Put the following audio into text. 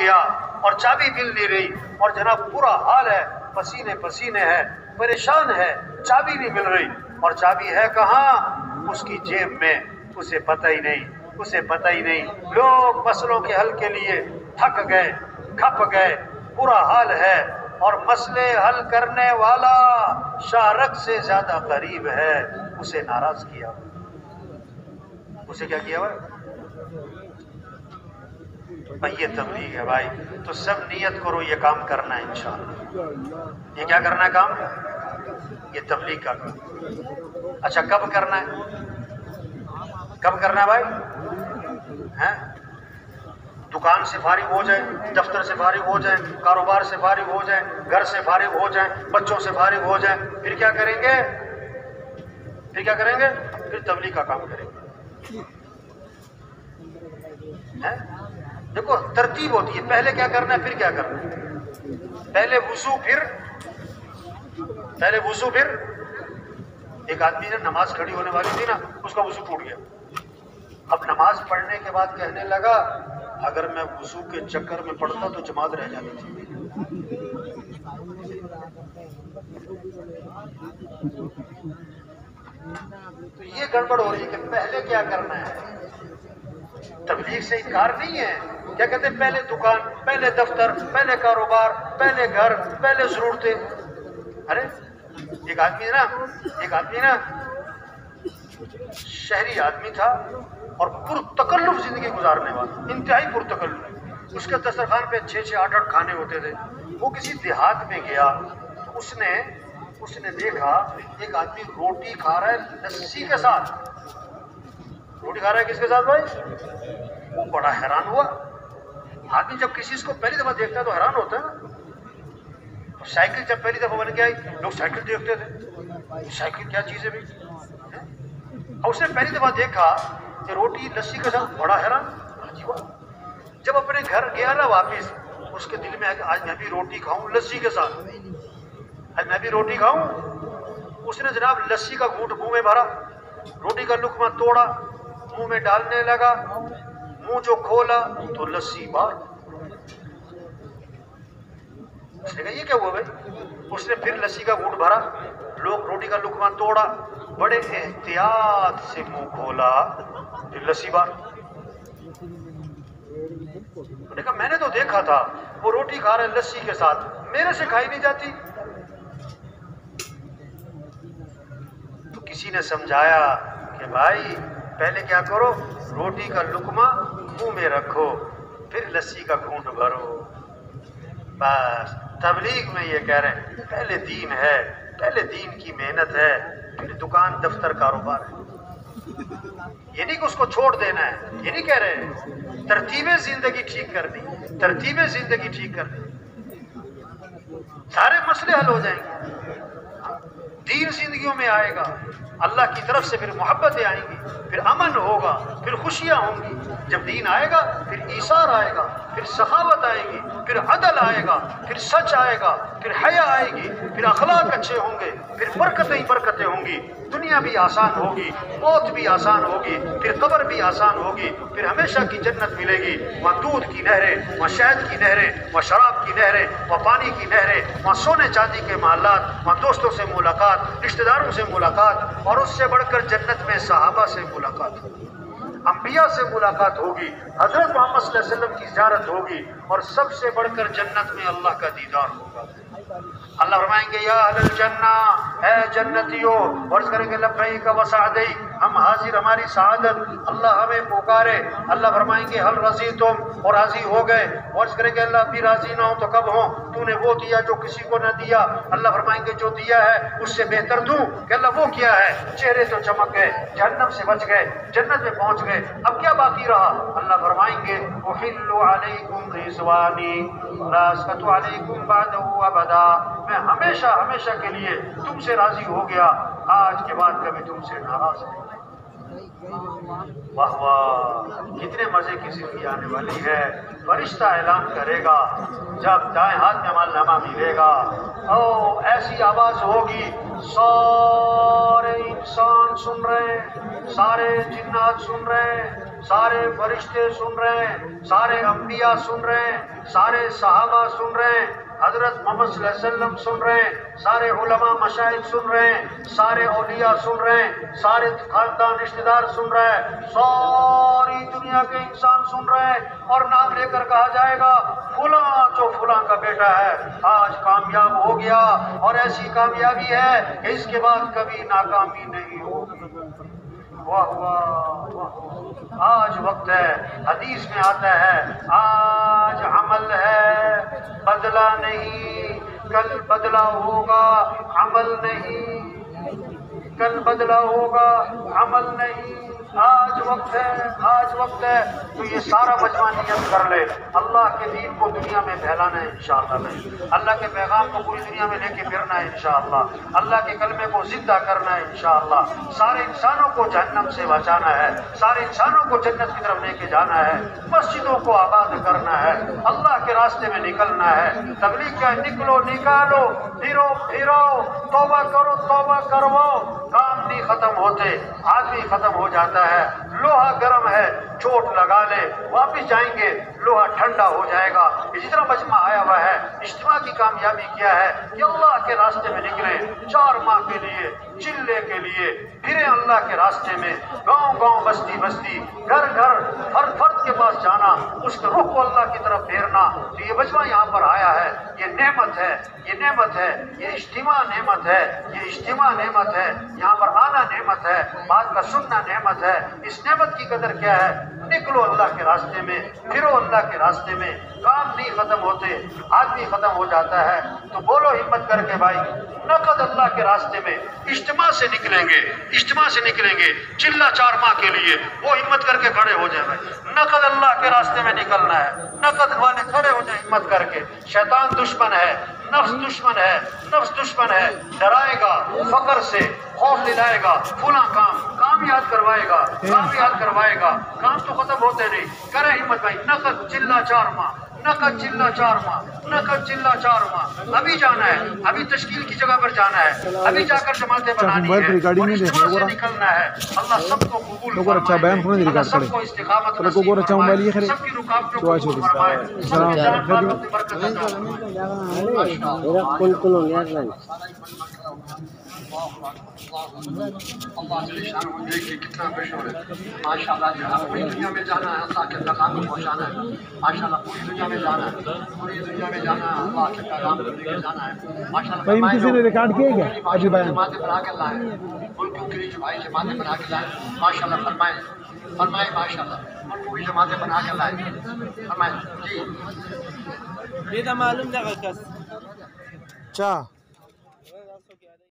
گیا اور چابی مل نہیں رہی، اور جناب برا حال ہے، پسینے پسینے ہے، پریشان ہے، چابی نہیں مل رہی، اور چابی ہے کہاں؟ اس کی جیب میں، اسے پتہ ہی نہیں، اسے پتہ ہی نہیں۔ لوگ مسئلوں کے حل کے لیے تھک گئے، کھپ گئے، برا حال ہے، اور مسئلے حل کرنے والا شارک سے زیادہ قریب ہے، اسے ناراض کیا، اسے کیا کیا ہوا؟ یہ تبلیغ ہے بھائی، تو سب نیت کرو یہ کام کرنا ہے انشاءاللہ۔ یہ کیا کرنا ہے کام؟ یہ تبلیغ کا کام۔ اچھا کب کرنا ہے؟ کب کرنا ہے بھائی؟ ہیں؟ دکان سے فارغ ہو جائیں، دفتر سے فارغ ہو جائیں، کاروبار سے فارغ ہو جائیں، گھر سے فارغ ہو جائیں، بچوں سے فارغ ہو جائیں، پھر کیا کریں گے؟ پھر کیا کریں گے؟ پھر تبلیغ کا کام کریں گے۔ دیکھو ترتیب ہوتی ہے، پہلے کیا کرنا ہے پھر کیا کرنا ہے؟ پہلے وضو، پھر ایک آدمی نے نماز کھڑی ہونے والی تھی نا، اس کا وضو ٹوٹ گیا۔ اب نماز پڑھنے کے بعد کہنے لگا اگر میں وضو کے چکر میں پڑھتا تو جماعت رہ جاتی تھی۔ تو یہ گڑبڑ ہو رہی ہے کہ پہلے کیا کرنا ہے؟ تبلیغ سے انکار نہیں ہے، کیا کہتے ہیں؟ پہلے دکان، پہلے دفتر، پہلے کاروبار، پہلے گھر، پہلے ضرورتیں۔ ارے ایک آدمی نا شہری آدمی تھا اور پرتکلف زندگی گزارنے والا، انتہائی پرتکلف۔ اس کے دسترخوان پہ 6 8 کھانے ہوتے تھے۔ وہ کسی دیہات میں گیا تو اس نے دیکھا ایک آدمی روٹی کھا رہا ہے لسی کے ساتھ۔ روٹی کھا رہا ہے کس کے ساتھ بھائی؟ وہ بڑا حیران ہوا۔ آدمی جب کسی کو پہلی دفعہ دیکھتا ہے تو حیران ہوتا ہے نا۔ سائیکل جب پہلی دفعہ بن کے آئی، لوگ سائیکل دیکھتے تھے، سائیکل کیا چیز ہے بھی؟ اور اس نے پہلی دفعہ دیکھا کہ روٹی لسی کے ساتھ، بڑا حیران۔ جب اپنے گھر گیا نا واپس، اس کے دل میں آیا کہ آج میں بھی روٹی کھاؤں لسی کے ساتھ، آج میں بھی روٹی کھاؤں۔ اس نے جناب لسی کا گھونٹ منہ میں بھرا، روٹی کا لقمہ توڑا، منہ میں ڈالنے لگا، منہ جو کھولا تو لسی باہر۔ اس نے کہا یہ کیا ہوا بھائی؟ اس نے پھر لسی کا گھونٹ بھرا، روٹی کا لقمہ توڑا، بڑے احتیاط سے منہ کھولا، پھر لسی باہر۔ انہوں نے کہا میں نے تو دیکھا تھا وہ روٹی کھا رہے لسی کے ساتھ، میرے سے کھائی نہیں جاتی۔ تو کسی نے سمجھایا کہ بھائی پہلے کیا کرو، روٹی کا لقمہ منہ میں رکھو، پھر لسی کا گھونٹ بھرو۔ بس تبلیغ میں یہ کہہ رہے ہیں پہلے دین ہے، پہلے دین کی محنت ہے، پھر دکان دفتر کاروبار ہے۔ یہ نہیں کہ اس کو چھوڑ دینا ہے، یہ نہیں کہہ رہے ہیں، ترتیبیں زندگی ٹھیک کر دی، ترتیبیں زندگی ٹھیک کر دی، سارے مسئلے حل ہو جائیں گے، دین زندگیوں میں آئے گا، اللہ کی طرف سے پھر محبتیں آئیں گی، پھر امن ہوگا، پھر خوشیاں ہوں گی۔ جب دین آئے گا پھر ایثار آئے گا، پھر سخاوت آئے گی، پھر عدل آئے گا، پھر سچ آئے گا، پھر حیا آئے گی، پھر اخلاق اچھے ہوں گے، پھر برکتیں ہی برکتیں ہوں گی، دنیا بھی آسان ہوگی، موت بھی آسان ہوگی، پھر قبر بھی آسان ہوگی، پھر ہمیشہ کی جنت ملے گی، وہاں دودھ کی نہریں، وہاں شہد کی نہریں، وہاں شراب کی نہریں، وہاں پانی کی نہریں، وہاں سونے چاندی کے محلات، وہاں دوستوں سے ملاقات، رشتہ داروں سے ملاقات، اور اس سے بڑھ کر جنت میں صحابہ سے ملاقات ہوگی، انبیاء سے ملاقات ہوگی، حضرت محمد صلی اللہ علیہ وسلم کی زیارت ہوگی، اور سب سے بڑھ کر جنت میں اللہ کا دیدار ہوگا۔ اللہ فرمائیں گے یا اہل الجنہ، اے جنتیوں، عرض کریں گے لبیک و سعدیک، ہم حاضر، ہماری سعادت، اللہ ہمیں پکارے۔ اللہ فرمائیں گے حل رضیتم، اور راضی ہو گئے، عرض کریں گے اللہ بھی راضی نہ ہو تو کب ہوں، تو نے وہ دیا جو کسی کو نہ دیا۔ اللہ فرمائیں گے جو دیا ہے اس سے بہتر دوں، کہ اللہ وہ کیا ہے؟ چہرے تو چمک گئے، جہنم سے بچ گئے، جنت میں پہنچ گئے، اب کیا باقی رہا؟ اللہ فرمائیں گے احل علیکم رضوانی لا اسخط علیکم بعدہ ابدا، میں ہمیشہ ہمیشہ کے لیے تم سے راضی ہو گیا، آج کے بعد کبھی تم سے ناراض نہیں۔ واہ واہ، کتنے مزے کی زندگی آنے والی ہے۔ فرشتہ اعلان کرے گا جب دائیں ہاتھ میں عمل نامہ ملے گا، او ایسی آواز ہوگی، سارے انسان سن رہے ہیں، سارے جنات سن رہے ہیں، سارے فرشتے سن رہے ہیں، سارے انبیاء سن رہے ہیں، سارے صحابہ سن رہے ہیں، حضرت محمد صلی اللہ علیہ وسلم سن رہے ہیں، سارے علماء مشائخ سن رہے ہیں، سارے اولیاء سن رہے ہیں، سارے خاندان رشتہ دار سن رہے ہیں، ساری دنیا کے انسان سن رہے ہیں، اور نام لے کر کہا جائے گا فلاں جو فلاں کا بیٹا ہے آج کامیاب ہو گیا، اور ایسی کامیابی ہے کہ اس کے بعد کبھی ناکامی نہیں ہوگی۔ واہ واہ واہ، آج وقت ہے، حدیث میں آتا ہے آج عمل ہے بدلہ نہیں، کل بدلہ ہوگا عمل نہیں، کل بدلہ ہوگا عمل نہیں۔ آج وقت ہے، آج وقت ہے، تو یہ سارا مجمع نیت کر لے اللہ کے دین کو دنیا میں پھیلانا ہے انشاءاللہ، میں اللہ کے پیغام کو پوری دنیا میں لے کے پھرنا ہے انشاءاللہ، اللہ کے کلمے کو زندہ کرنا ہے انشاءاللہ، سارے انسانوں کو جہنم سے بچانا ہے، سارے انسانوں کو جنت کی طرف لے کے جانا ہے، مسجدوں کو آباد کرنا ہے، اللہ کے راستے میں نکلنا ہے۔ تبلیغ کیا، نکلو نکالو، پھرو پھرو، توبہ کرو توبہ کرواؤ، کام نہیں ختم ہوتے، آدمی ختم ہو جاتا ہے، لوہا گرم ہے چوٹ لگا لے، واپس جائیں گے لوہا ٹھنڈا ہو جائے گا۔ اسی طرح مجمع آیا ہوا ہے، اجتماع کی کامیابی کیا ہے کہ اللہ کے راستے میں نکلے، 4 ماہ کے لیے، چلے کے لیے پھرے اللہ کے راستے میں، گاؤں گاؤں بستی بستی، گھر گھر، ہر فرد کے پاس جانا، اس کے رخ کو اللہ کی طرف پھیرنا۔ تو یہ مجمع یہاں پر آیا ہے، یہ نعمت ہے، یہ نعمت ہے، یہ اجتماع نعمت ہے، یہ اجتماع نعمت ہے، یہاں پر آنا نعمت ہے، بات کا سننا نعمت ہے۔ اس نعمت کی قدر کیا ہے؟ نکلو اللہ کے راستے میں، پھرو اللہ کے راستے میں، کام نہیں ختم ہوتے، آدمی ختم ہو جاتا ہے۔ تو بولو ہمت کر کے بھائی، نقد اللہ کے راستے میں اجتماع سے نکلیں گے، اجتماع سے نکلیں گے چلہ 4 ماہ کے لیے، وہ ہمت کر کے کھڑے ہو جائیں بھائی، نقد اللہ کے راستے میں نکلنا ہے، نقد والے کھڑے ہو جائیں ہمت کر کے۔ شیطان دشمن ہے، نفس دشمن ہے، نفس دشمن ہے، ڈرائے گا فقر سے، خوف دلائے گا، فلاں کام یاد کروائے گا، کام یاد کروائے گا، کام تو ختم ہوتے نہیں۔ کریں ہمت بھائی، نقد چلہ 4 ماہ، نقد چلہ 4 ماہ، نقد چلہ 4 ماہ، ابھی جانا ہے، ابھی تشکیل کی جگہ پر جانا ہے، ابھی جا کر جماعتیں بنانی ہے، اور اجتماع سے نکلنا ہے۔ اللہ سب کو قبول فرمائے، اللہ سب کو استقامت نصیب فرمائے، سب کی رکاوٹوں کو دور فرمائے، سب کی جان مال اپنی برکت عطا فرمائے۔ اللہ جل شانہ دیکھیے کتنا مشہور ہے ماشاءاللہ، جہاں پوری دنیا میں جانا ہے اللہ کے پیغام کو پہنچانا ہے، ماشاءاللہ پوری دنیا میں جانا ہے، پوری دنیا میں جانا ہے، اللہ کے پیغام کو لے کے جانا ہے ماشاءاللہ۔ بھائی کسی نے ریکارڈ کیا کیا ابھی بیان جماعتیں بنا کے لائے، ملکوں کے لیے جو بھائی جماعتیں بنا کے لائے ماشاءاللہ، فرمائیں فرمائیں ماشاءاللہ، ملکوں کی جماعتیں بنا کے لائے، فرمائیں جی۔ یہ تو معلوم تھا کس چا